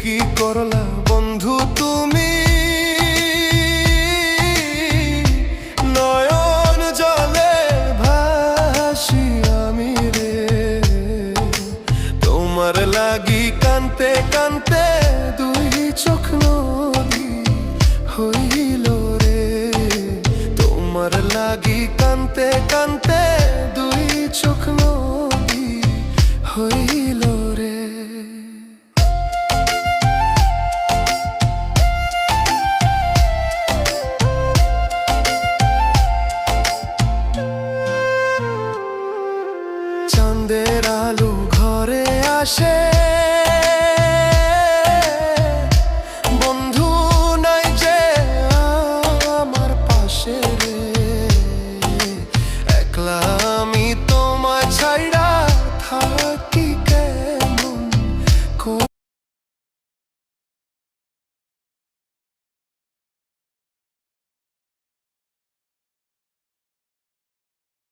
কি করলা বন্ধু তুমি, নয়ন জলে ভাসি আমি রে। তোমার লাগি কানতে কানতে দুই চোখ নদী হইল রে। তোমার লাগি কানতে কানতে দুই চোখ নদী হইল।